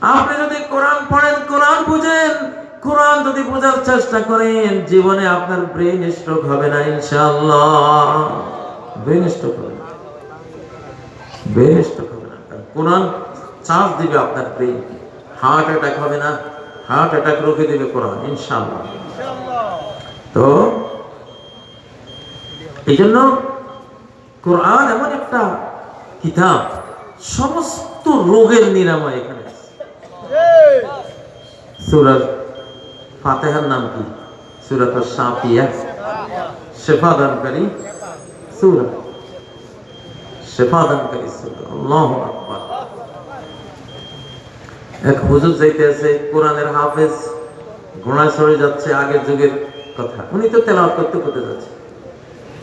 আপনি যদি কোরআন পড়েন, কোরআন বুঝেন, কোরআন যদি বোঝার চেষ্টা করেন, জীবনে আপনার ব্রেন স্ট্রোক হবে না ইনশাআল্লাহ। ব্রেন স্ট্রোক হবে না, ব্রেন স্ট্রোক হবে না। কোরআন চার্জ দিবে আপনার ব্রেন। হার্ট অ্যাটাক হবে না, হার্ট অ্যাটাক রোখে দিবে কোরআন ইনশাআল্লাহ। তো এই জন্য কোরআন এমন একটা কিতাব, সমস্ত রোগের নিরাময় এখানে আছে। সূরা ফাতিহার নাম কি? সূরাতুশ শাফিয়া, শিফা দানকারী সূরা, শিফা দানকারী সূরা। আল্লাহু আকবার। এক হুজুর যাইতে আছে, কোরআনের হাফেজ, ঘোড়ায় চড়ে যাচ্ছে, আগের যুগের কথা, উনি তো তেলাওয়াত করতে করতে যাচ্ছে।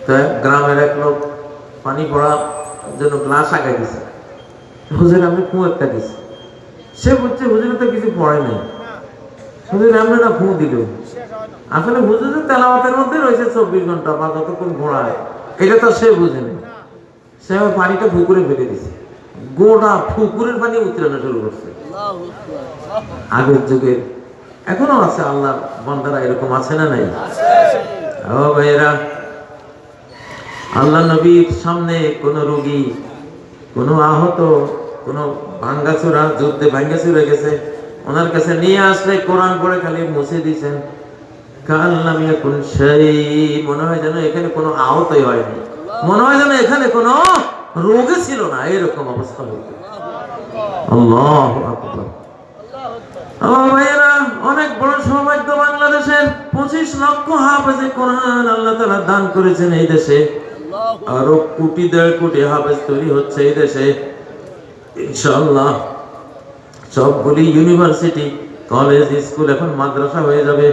তো গ্রামের এক লোক পানি পড়ার জন্য গ্লাস আগায় দিছে, হুজুর আমি ফু একটা দিছি। সে বলছে হুজুর তো কিছু পড়ে নাই, হুজুর এমনি না ফু দিল। আসলে হুজুরের তেলাওয়াতের মধ্যে রয়েছে 24 ঘন্টা বা কতক্ষণ ঘোড়ায়, এটা তো সে বুঝেনি। সে পানিটা পুকুরে ফেলে দিছে, গোটা পুকুরের পানি উত্তরানো শুরু করছে। আগের যুগের এখনো আছে আল্লাহর বান্দারা, এরকম আছে না নাই? ও ভাইয়েরা, আল্লাহ নবীর সামনে কোন রোগী, কোন আহত, কোন ভাঙ্গাচুরা, যুদ্ধে ভাঙ্গাচুরা গেছে, ওনার কাছে নিয়ে আসলে কোরআন পড়ে খালি মুছে দিয়েছেন। কাল্লাম ইয়াকুন শাই, মনে হয় যেন এখানে কোনো আহতই হয়নি, মনে হয় যেন এখানে কোনো রোগী ছিল না, এরকম অবস্থা হইত। আল্লাহু আকবার। ও ভাইয়েরা, অনেক বড় সৌভাগ্য বাংলাদেশের। 25 লক্ষ হাফেজে কোরআন আল্লাহ তাআলা দান করেছেন এই দেশে। আরো কোটি 1.5 কোটি হাফেজ তৈরি হচ্ছে এই দেশে ইনশাআল্লাহ। সবগুলি ইউনিভার্সিটি, কলেজ, স্কুল, এখন মাদ্রাসা হয়ে যাবে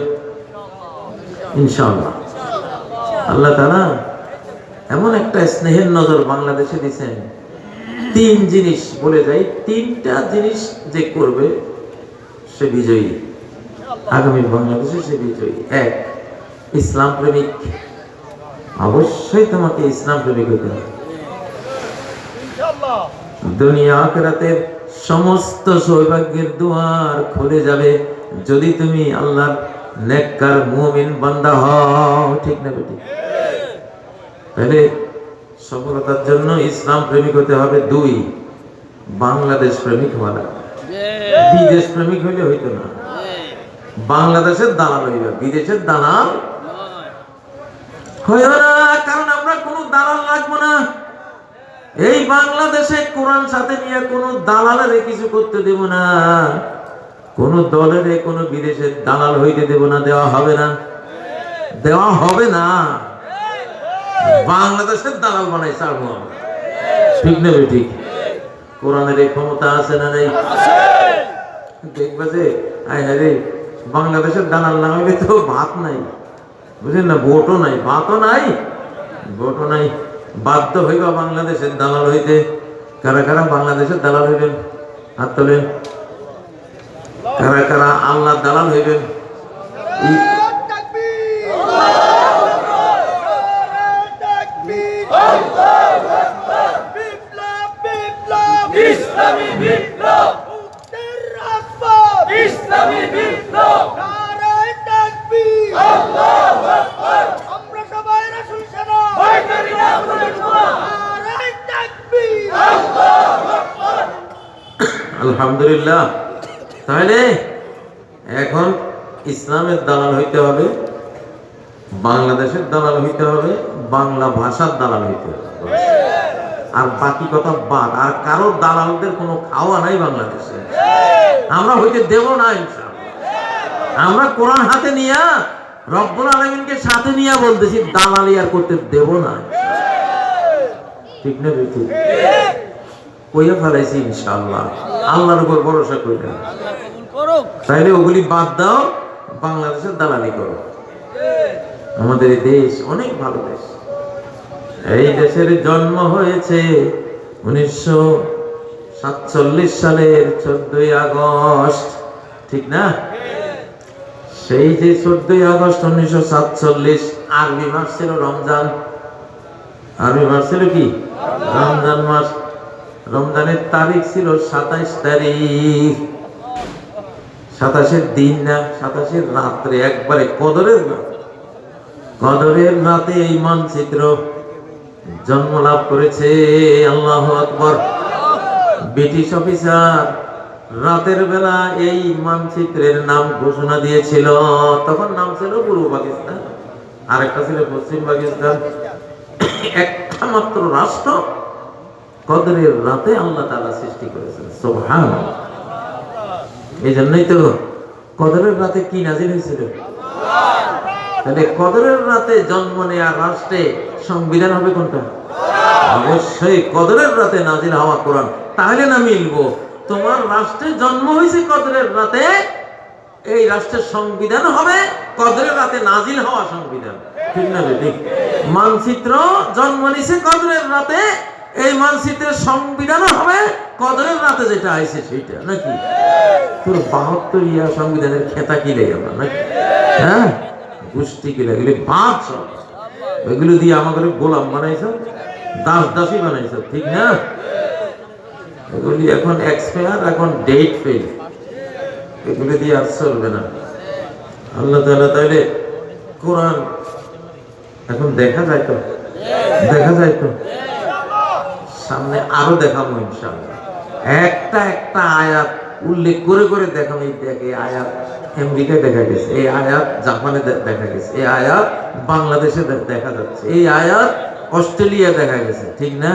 ইনশাআল্লাহ। আল্লাহ তাআলা এমন একটা স্নেহের নজর বাংলাদেশে দিয়েছেন। 3 জিনিস বলে যাই, 3টা জিনিস যে করবে সে বিজয়ী, আগামী বাংলাদেশে সে বিজয়ী। 1, ইসলাম প্রেমিক। অবশ্যই তোমাকে ইসলাম প্রেমিক হতে হবে। দুনিয়া আখিরাতের সমস্ত সৌভাগ্যের দুয়ার খুলে যাবে যদি তুমি আল্লাহর নেককার মুমিন বান্দা হও, ঠিক না বেটি? তাহলে সফলতার জন্য ইসলাম প্রেমিক হতে হবে। 2, বাংলাদেশ প্রেমিক হওয়া লাগবে। বিদেশ প্রেমিক হইলে হইতো না, বাংলাদেশের দালাল হইবে, বিদেশের দালাল হইও না। কারণ আমরা কোনো দালাল লাগবো না। এই বাংলাদেশে কোরআন সাথে নিয়ে কোনো দালালের কিছু করতে দেব না, কোন দলের কোন বিদেশের দালাল হইতে দেব না, দেওয়া হবে না, দেওয়া হবে না। বাংলাদেশের দালাল বানাই ছাড়বো আমরা, ঠিক না ঠিক? কোরআনের এই ক্ষমতা আছে না নাই? দেখবা যে আরে বাংলাদেশের দালাল না হইলে তো ভাত নাই, বুঝলেন না? ভোটও নাই, ভাতও নাই, ভোটও নাই। বাধ্য হইবা বাংলাদেশের দালাল হইতে। কারা কারা বাংলাদেশের দালাল হইবেন? হাত তোলেন। কারা কারা আল্লাহর দালাল হইবেন? ইসলামী বিপ্লব, ইসলামী বিপ্লব, নারায়ে তাকবীর, আল্লাহু আকবার। আমরা সবাই রাসূল সেনা, ভয়কারী না মুসলমান, নারায়ে তাকবীর, আল্লাহু আকবার। আলহামদুলিল্লাহ। তাহলে এখন ইসলামের দালাল হইতে হবে, বাংলাদেশের দালাল হইতে হবে, বাংলা ভাষার দালাল হইতে হবে, আর বাকি কথা বাদ। আর কারো দালালদের কোনো খাওয়া নাই বাংলাদেশে, আমরা হইতে দেব না ইনশাআল্লাহ। আমরা কোরআন হাতে নিয়া রব্বুল আলামিনকে সাথে নিয়া বলতেছি, দালালি আর করতে দেব না, ঠিক না বেটি? কইয়া ফেলাইছি ইনশাআল্লাহ, আল্লাহর উপর ভরসা কইরা। তাইলে ওগুলি বাদ দাও, বাংলাদেশের দালালি করো। আমাদের এই দেশ অনেক ভালো দেশ। এই দেশের জন্ম হয়েছে 1947 সালের 14ই আগস্ট, ঠিক না? সেই যে 14ই আগস্ট 1947, আরবি মাস ছিল রমজান। আরবি মাস ছিল কি? রমজান মাস। রমজানের তারিখ ছিল 27 তারিখ। 27 দিন না, 27 রাত্রে, একবারে কদরের রাত। কদরের রাতে এই মানচিত্র জন্ম লাভ করেছে। আল্লাহু আকবার। ব্রিটিশ অফিসার রাতের বেলা এই মানচিত্রের নাম ঘোষণা দিয়েছিল। তখন নাম ছিল পূর্ব পাকিস্তান, আরেকটা ছিল পশ্চিম পাকিস্তান। একটা মাত্র রাষ্ট্র কদরের রাতে আল্লাহ তাআলা সৃষ্টি করেছেন। সুবহানাল্লাহ। এই জন্যই তো কদরের রাতে কি নাজিল হয়েছিল? তাহলে কদরের রাতে জন্ম নেয়া রাষ্ট্রে সংবিধান হবে কোনটা? অবশ্যই কদরের রাতে নাজিল হওয়া কোরআন। তাহলে না মিলবো, তোমার রাষ্ট্রে জন্ম হয়েছে কদরের রাতে, এই রাষ্ট্রের সংবিধান হবে কদরের রাতে নাজিল হওয়া সংবিধান। ঠিক না ঠিক? মানচিত্র জন্ম নিছে কদরের রাতে, এই মানচিত্রের সংবিধান হবে কদরের রাতে যেটা আইছে সেইটা, নাকি? তোর 72 ইয়া সংবিধানের খেতা কি লেগে আমরা, নাকি? হ্যাঁ, গোষ্ঠী কি লাগলে বাপ সব এগুলো দিয়ে আমাদের গোলাম বানাইছ, দাসী বানাইছ, ঠিক না? এগুলি এখন এক্সপায়ার, এখন ডেট ফেল, এগুলো দিয়ে আর চলবে না। আল্লাহ তাআলা তাইলে কোরআন এখন দেখা যায় তো, দেখা যায় তো, সামনে আরো দেখাবো ইনশাআল্লাহ। একটা একটা আয়াত উল্লেখ করে করে দেখাবো। দেখে আয়াত আমেরিকায় দেখা গেছে, এই আয়াত জাপানে দেখা গেছে, এই আয়াত বাংলাদেশে দেখা যাচ্ছে, এই আয়াত অস্ট্রেলিয়া দেখা গেছে, ঠিক না?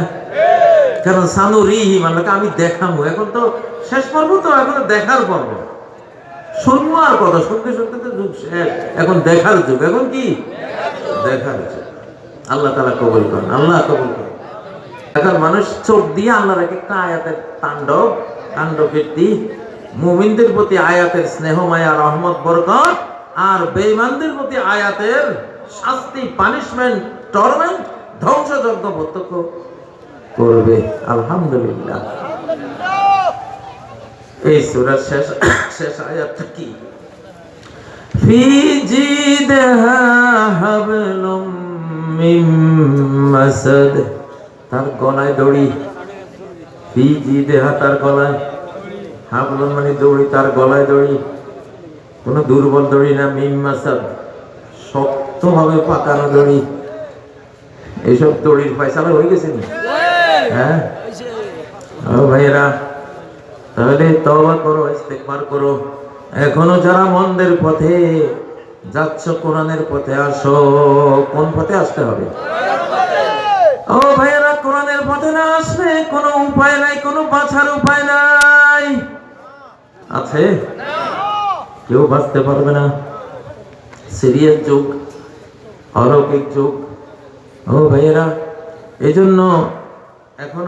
কারণ সানুরিহিম, আল্লাহকে আমি দেখাবো। এখন তো শেষ পর্ব, তো এখন দেখার পর্ব। শুনবো আর কথা, শুনতে শুনতে তো যুগ শেষ, এখন দেখার যুগ। এখন কি দেখার যুগ। আল্লাহ তাআলা কবুল করেন, আল্লাহ কবুল করেন। এখন মানুষ চোখ দিয়ে আল্লাহর এক একটা আয়াতের কাণ্ডকীর্তি, মুমিনদের প্রতি আয়াতের স্নেহ মায়া রহমত বরকত, আর বেঈমানদের প্রতি আয়াতের শাস্তি, পানিশমেন্ট, টর্মেন্ট, ধ্বংসযজ্ঞ প্রত্যক্ষ করবে। আলহামদুলিল্লাহ। এই সূরার শেষ আয়াতটা কি? ফি জিদহা হাবলুম মিন মাসাদ, তার গলায় দড়ি। ফি জিদহা, তার গলায়, হাবলুম মানে দড়ি, তার গলায় দড়ি, কোনো দুর্বল দড়ি না। মিন মাসাদ, শক্তভাবে পাকানো দড়ি। এইসব দড়ির ফয়সালা হয়ে গেছে নি? হ্যাঁ ও ভাইরা, তাহলে তওবা করো, ইস্তেগফার করো। এখনো যারা মন্দের পথে যাচ্ছ, কোরআনের পথে আসো। কোন পথে আসতে হবে? ও ভাইরা, কোরআনের পথে না আসলে কোনো উপায় নাই, কোনো বাঁচার উপায় নাই। আছে? কেউ বাঁচতে পারবে না। সিরিয়াস যুগ, অলৌকিক যুগ। ও ভাইয়েরা, এই জন্য এখন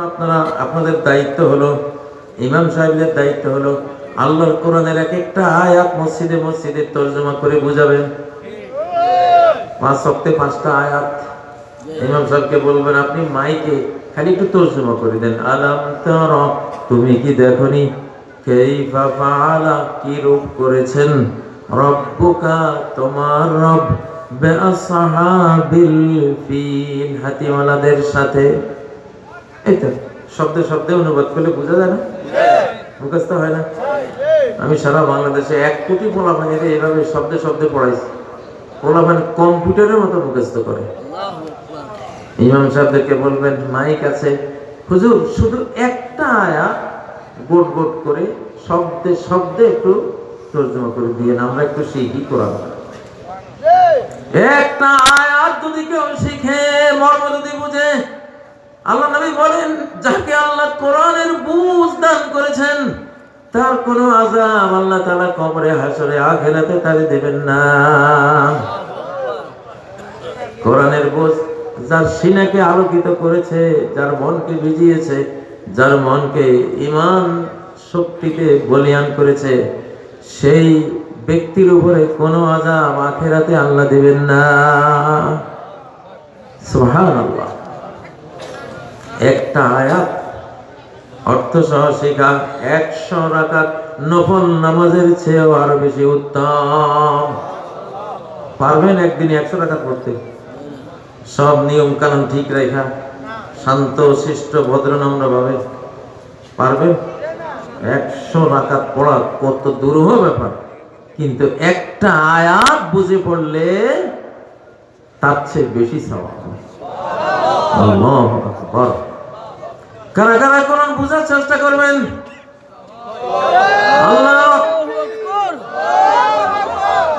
আপনাদের দায়িত্ব হলো, ইমাম সাহেবদের দায়িত্ব হলো, আল্লাহর কোরআনের এক একটা আয়াত মসজিদে মসজিদে তরজমা করে বুঝাবেন। 5 ওয়াক্তে 5টা আয়াত ইমাম সাহেবকে বলবেন, আপনি মাইকে খালি একটু তরজমা করে দেন। আলাম তারা, তুমি কি দেখনি, কাইফা ফাআলা, কি রূপ করেছেন, রব্বুকা, তোমার রব, বিআসহাবিল ফিল, হাতিওয়ালাদের সাথে। এইটা শব্দে শব্দে অনুবাদ করলে বোঝা যায় না, মুখস্থ হয় না। আমি সারা বাংলাদেশে 1 কোটি পোলাপানিকে এইভাবে শব্দে শব্দে পড়াইছি। পোলাপানি কম্পিউটারের মতো মুখস্থ করে। ইমাম সাহেবদেরকে বলবেন, মাইক আছে, হুজুর শুধু একটা আয়াত গোট গোট করে শব্দে শব্দে একটু তরজমা করে দিয়ে না, আমরা একটু শিখি কোরআন। একটা আয়াত যদি কেউ শিখে, মর্ম যদি বুঝে, আল্লাহ নবী বলেন, যাকে আল্লাহ কোরআনের বুঝ দান করেছেন, তার কোনো আযাব আল্লাহ তাআলা কবরে, হাসরে, আখিরাতে তারে দেবেন না। কোরআনের বুঝ যার সিনাকে আলোকিত করেছে, যার মনকে ভিজিয়েছে, যার মনকে ঈমান শক্তিতে বলীয়ান করেছে, সেই ব্যক্তির উপরে কোনো আযাব আখিরাতে আল্লাহ দেবেন না। সুবহানাল্লাহ। একটা আয়াত অর্থ সহ শেখা 100 রাকাত নফল নামাজের চেয়েও আরো বেশি উত্তম। পারবেন একদিন 100 রাকাত পড়তে? সব নিয়ম কানুন ঠিক রেখা, শান্ত শিষ্ট ভদ্রনম্র ভাবে পারবেন? 100 রাকাত পড়া কত দুরূহ ব্যাপার। কিন্তু একটা আয়াত বুঝে পড়লে তার চেয়ে বেশি সওয়াব। আল্লাহু আকবার। কারা কারা কোরআন বোঝার চেষ্টা করবেন? আল্লাহ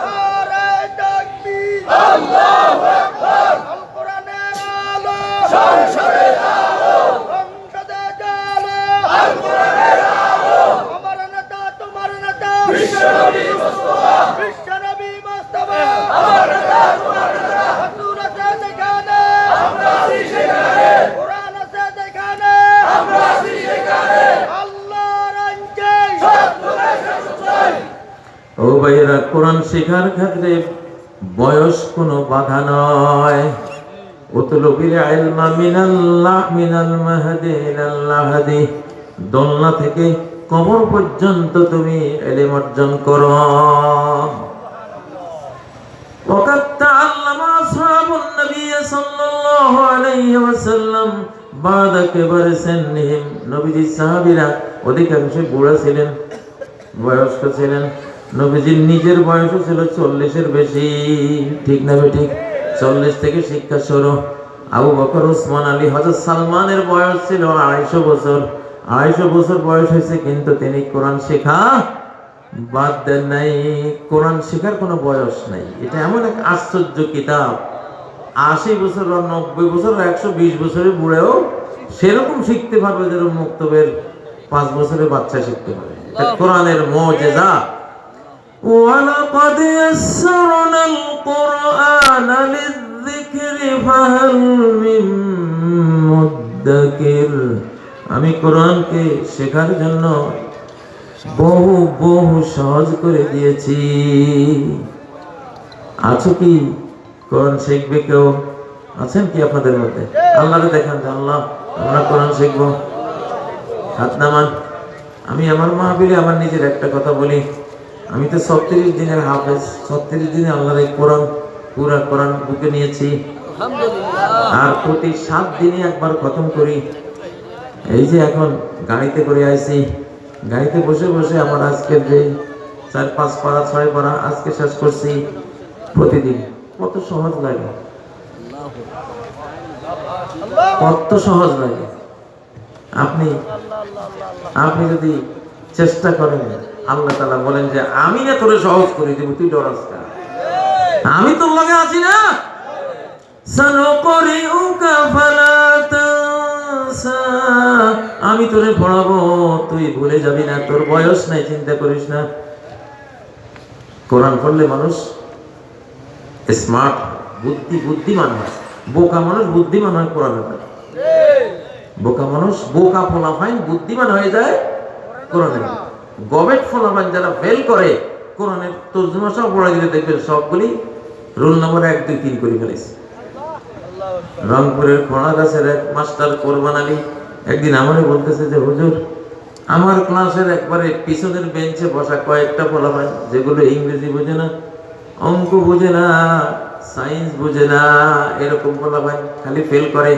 নারায়ে তাকবীর, আল্লাহু আকবার। আল কোরআনের আলো, সংসদের আলো, সংসদে আলো, আল কোরআনের আলো। আমার নেতা তোমার নেতা বিশ্বনবী মুস্তাফা, বিশ্বনবী মুস্তাফা। আমার নেতা তোমার নেতা রাসূল আছে যেখানে, আমরা আছি সেখানে। কোরআন আছে যেখানে, আমরা আছি সেখানে। আল্লাহর আইনকে সত্যে সত্যই। ও ভাইয়েরা, কোরআন শেখার ক্ষেত্রে বয়স কোনো বাধা নয়। উতলুবিল ইলমা মিনাল মাহদি ইলাল লাহদি। দোলনা থেকে কবর পর্যন্ত তুমি ইলম অর্জন করো। ওয়াকাত তাআল্লামা আসহাবুন নবী সাল্লাল্লাহু আলাইহি ওয়াসাল্লাম বাদা কিবারি সিন্নিহিম। নবীজি সাহাবীরা অধিকাংশ বুড়া ছিলেন, বয়স্ক ছিলেন। নবীজির নিজের বয়সও ছিল 40-এর বেশি, ঠিক না ঠিক? 40 থেকে শিক্ষা শুরু। আবু বকর, ওসমান, আলী, হযরত সালমানের বয়স ছিল 250 বছর। 250 বছর বয়স হয়েছে, কিন্তু তিনি কোরআন শেখা বাদ দেন নাই। কোরআন শেখার কোনো বয়স নাই। এটা এমন এক আশ্চর্য কিতাব, 80 বছর, 90 বছর, 120 বছরের বুড়েও সেরকম শিখতে পারবে যেরকম মুক্তবের 5 বছরের বাচ্চা শিখতে পারে। এটা কোরআনের মুজিজা। ওয়ালাকাদ ইয়াসসারনাল কুরআনা লিযযিকরি ফাহাল মিন মুদ্দাকির। আমি কোরআনকে শেখার জন্য বহু বহু সহজ করে দিয়েছি। আছো কি কোরআন শিখবে কেউ? আছেন কি আপনাদের মধ্যে? আল্লাহকে দেখান যে আল্লাহ আমরা কোরআন শিখবো। হাত নামান। আমি আমার মাহফিলে আমার নিজের একটা কথা বলি, আমি তো 36 দিনের হাফেজ। 36 দিনে আল্লাহর এই কোরআন, পুরা কোরআন বুকে নিয়েছি। আর প্রতি 7 দিনে একবার খতম করি। এই যে এখন গাড়িতে করে আইছি, গাড়িতে বসে বসে আমার আজকের যে 4-5 পারা 6 পারা আজকে শেষ করছি প্রতিদিন। কত সহজ লাগে, কত সহজ লাগে। আপনি যদি চেষ্টা করেন, আল্লাহ তাআলা বলেন যে আমি না তোরে সহজ করে দেব, তুই ডরাস না। আমি তোর লগে আছি না। সানুকরিউকা ফালা তানসা। আমি তোরে পড়াবো, তুই ভুলে যাবি না। তোর বয়স নাই, চিন্তা করিস না। কোরআন পড়লে মানুষ স্মার্ট, বুদ্ধিমান হয়। বোকা মানুষ বুদ্ধিমান হয় কোরআনের দ্বারা। বোকা মানুষ, বোকা ফলাফাইন বুদ্ধিমান হয়ে যায় কোরআনের। গবেট ফলাফাইন যারা ফেল করে, কোরআনের তর্জমা সব পড়ে দিলে দেখবেন সবগুলি রোল নম্বর 1, 2, 3 করে ফেলেছে। রংপুরের খোড়া গাছের এক মাস্টার কোরবান আলী একদিন আমারে বলতেছে যে হুজুর, আমার ক্লাসের একবারে পিছনের বেঞ্চে বসা কয়েকটা ফলাফাইন যেগুলো ইংরেজি বোঝে না, অঙ্ক বোঝে না, সায়েন্স বোঝে না, এরকম ফলাফাইন খালি ফেল করে।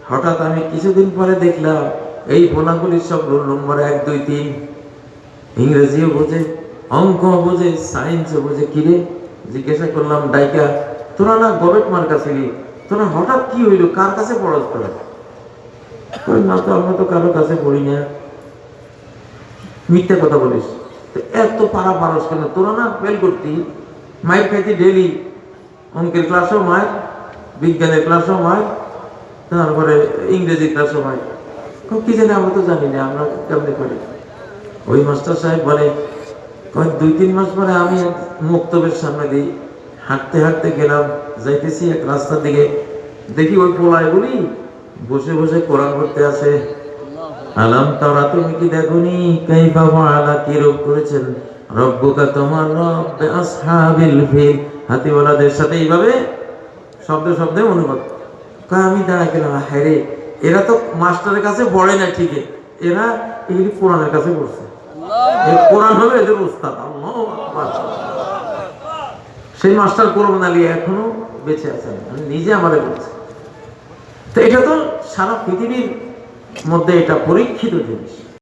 হঠাৎ আমি কিছুদিন পরে দেখলাম এই ফলাগুলি সব রোল নম্বর 1, 2, 3। ইংরেজিও বোঝে, অঙ্ক বোঝে, সায়েন্সও বোঝে। কিরে জিজ্ঞাসা করলাম, ডাইকা তোরা না গবেট মার্কা ছিলি, তোরা হঠাৎ কি হইলো, কার কাছে পড়াস তোরা? না তো আমরা তো কারো কাছে পড়ি না। মিথ্যা কথা বলিস। এত পারা পারস কেন? তোরা না ফেল করতি, মায়ের খাইতি ডেলি, অঙ্কের ক্লাসও মায়ের, বিজ্ঞানের ক্লাসও মায়ের, তারপরে ইংরেজি ক্লাসও মায়ের। কি জানি, আমরা তো জানি না, আমরা কেমনি করি। ওই মাস্টার সাহেব বলে, 2-3 মাস পরে আমি মুক্তবের সামনে দিই, হাঁটতে হাঁটতে গেলাম, যাইতেছি এক রাস্তার দিকে, দেখি ওই পোলাইগুলি বসে বসে কোরআন পড়তে আছে। আলাম তারা, তুমি কি দেখোনি কাইফা ফাআলা, কি রূপ করেছেন রব্বুকা, তোমার রব আসহাবিল ফিল, হাতিওয়ালাদের সাথে। এইভাবে শব্দে শব্দে অনুবাদ। আমি দাঁড়া গেলাম, হ্যাঁ রে, এরা তো মাস্টারের কাছে পড়ে না ঠিকই, এরা এই কোরআনের কাছে পড়ছে। কোরআন হলো এদের উস্তাদ। আল্লাহু আকবার। সেই মাস্টার কোরবান আলী এখনো বেঁচে আছেন, আমি নিজে আমাদের বলছি। তো এটা তো সারা পৃথিবীর মধ্যে এটা পরীক্ষিত জিনিস।